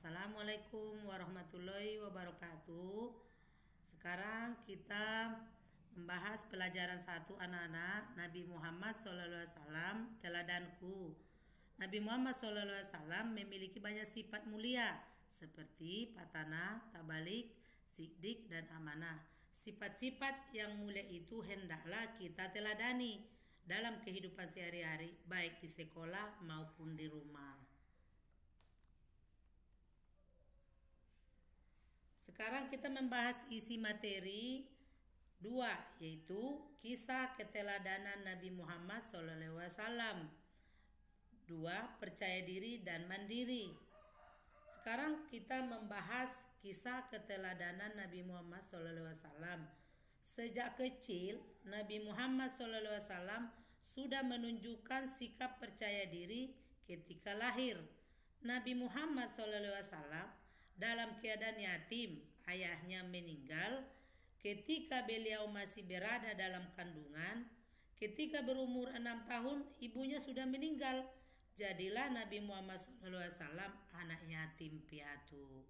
Assalamualaikum warahmatullahi wabarakatuh. Sekarang kita membahas pelajaran 1 anak-anak. Nabi Muhammad SAW teladanku. Nabi Muhammad SAW memiliki banyak sifat mulia seperti patana, tabalik, siddiq, dan amanah. Sifat-sifat yang mulia itu hendaklah kita teladani dalam kehidupan sehari-hari, baik di sekolah maupun di rumah. Sekarang kita membahas isi materi 2, yaitu kisah keteladanan Nabi Muhammad SAW. 2. Percaya diri dan mandiri. Sekarang kita membahas kisah keteladanan Nabi Muhammad SAW. Sejak kecil, Nabi Muhammad SAW sudah menunjukkan sikap percaya diri ketika lahir. Nabi Muhammad SAW dalam keadaan yatim, ayahnya meninggal ketika beliau masih berada dalam kandungan. Ketika berumur 6 tahun, ibunya sudah meninggal. Jadilah Nabi Muhammad SAW anak yatim piatu.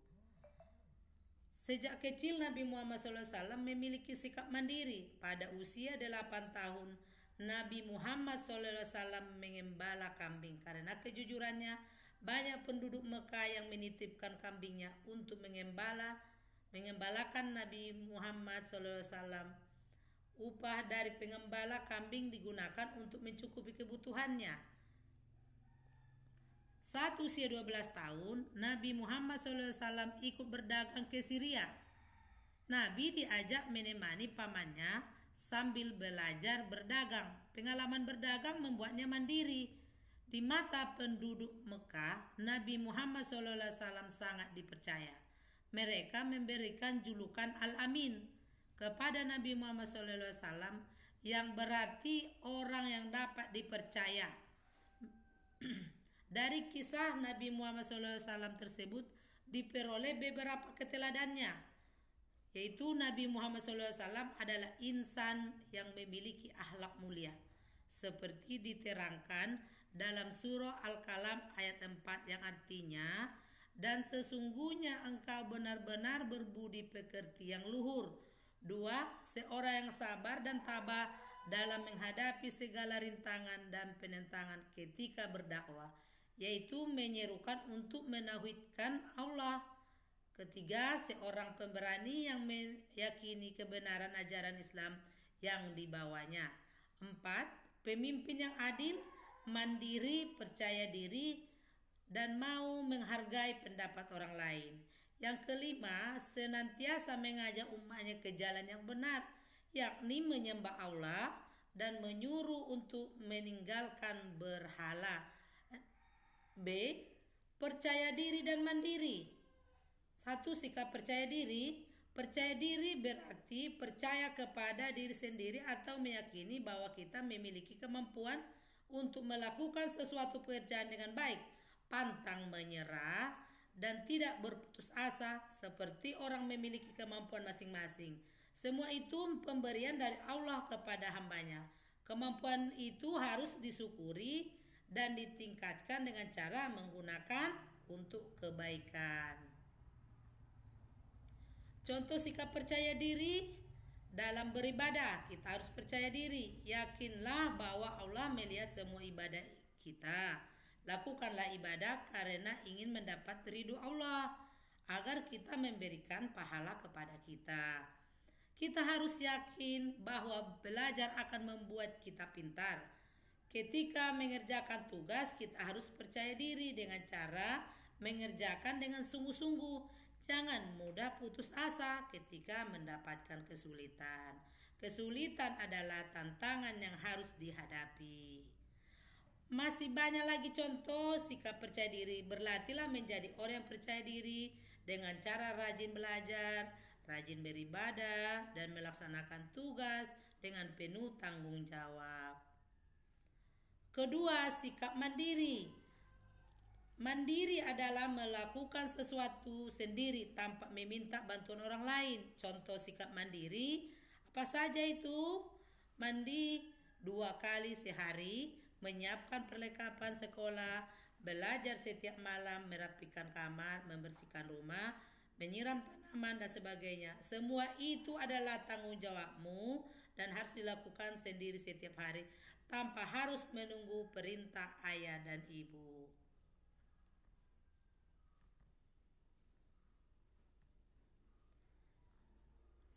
Sejak kecil Nabi Muhammad SAW memiliki sikap mandiri. Pada usia 8 tahun, Nabi Muhammad SAW mengembala kambing. Karena kejujurannya, banyak penduduk Mekah yang menitipkan kambingnya untuk mengembalakan Nabi Muhammad SAW. Upah dari pengembala kambing digunakan untuk mencukupi kebutuhannya. Saat usia 12 tahun, Nabi Muhammad SAW ikut berdagang ke Syria. Nabi diajak menemani pamannya sambil belajar berdagang. Pengalaman berdagang membuatnya mandiri. Di mata penduduk Mekah, Nabi Muhammad SAW sangat dipercaya. Mereka memberikan julukan Al-Amin kepada Nabi Muhammad SAW, yang berarti orang yang dapat dipercaya. Dari kisah Nabi Muhammad SAW tersebut diperoleh beberapa keteladannya, yaitu Nabi Muhammad SAW adalah insan yang memiliki akhlak mulia, seperti diterangkan dalam surah Al-Qalam ayat 4 yang artinya, dan sesungguhnya engkau benar-benar berbudi pekerti yang luhur. 2. Seorang yang sabar dan tabah dalam menghadapi segala rintangan dan penentangan ketika berdakwah, yaitu menyerukan untuk menauhidkan Allah. 3. Seorang pemberani yang meyakini kebenaran ajaran Islam yang dibawanya. 4. Pemimpin yang adil, mandiri, percaya diri, dan mau menghargai pendapat orang lain. Yang 5, senantiasa mengajak umatnya ke jalan yang benar, yakni menyembah Allah dan menyuruh untuk meninggalkan berhala. B. Percaya diri dan mandiri. 1. Sikap percaya diri. Percaya diri berarti percaya kepada diri sendiri atau meyakini bahwa kita memiliki kemampuan untuk melakukan sesuatu pekerjaan dengan baik, pantang menyerah, dan tidak berputus asa seperti orang memiliki kemampuan masing-masing. Semua itu pemberian dari Allah kepada hambanya. Kemampuan itu harus disyukuri dan ditingkatkan dengan cara menggunakan untuk kebaikan. Contoh sikap percaya diri dalam beribadah. Kita harus percaya diri. Yakinlah bahwa Allah melihat semua ibadah kita. Lakukanlah ibadah karena ingin mendapat ridho Allah, agar kita memberikan pahala kepada kita. Kita harus yakin bahwa belajar akan membuat kita pintar. Ketika mengerjakan tugas, kita harus percaya diri dengan cara mengerjakan dengan sungguh-sungguh. Jangan mudah putus asa ketika mendapatkan kesulitan. Kesulitan adalah tantangan yang harus dihadapi. Masih banyak lagi contoh sikap percaya diri. Berlatihlah menjadi orang yang percaya diri dengan cara rajin belajar, rajin beribadah, dan melaksanakan tugas dengan penuh tanggung jawab. Kedua, sikap mandiri. Mandiri adalah melakukan sesuatu sendiri tanpa meminta bantuan orang lain. Contoh sikap mandiri apa saja itu? Mandi 2 kali sehari, menyiapkan perlengkapan sekolah, belajar setiap malam, merapikan kamar, membersihkan rumah, menyiram tanaman dan sebagainya. Semua itu adalah tanggung jawabmu dan harus dilakukan sendiri setiap hari tanpa harus menunggu perintah ayah dan ibu.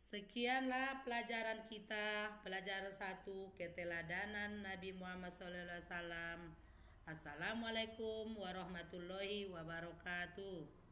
Sekianlah pelajaran kita, pelajaran 1, keteladanan Nabi Muhammad SAW. Assalamualaikum warahmatullahi wabarakatuh.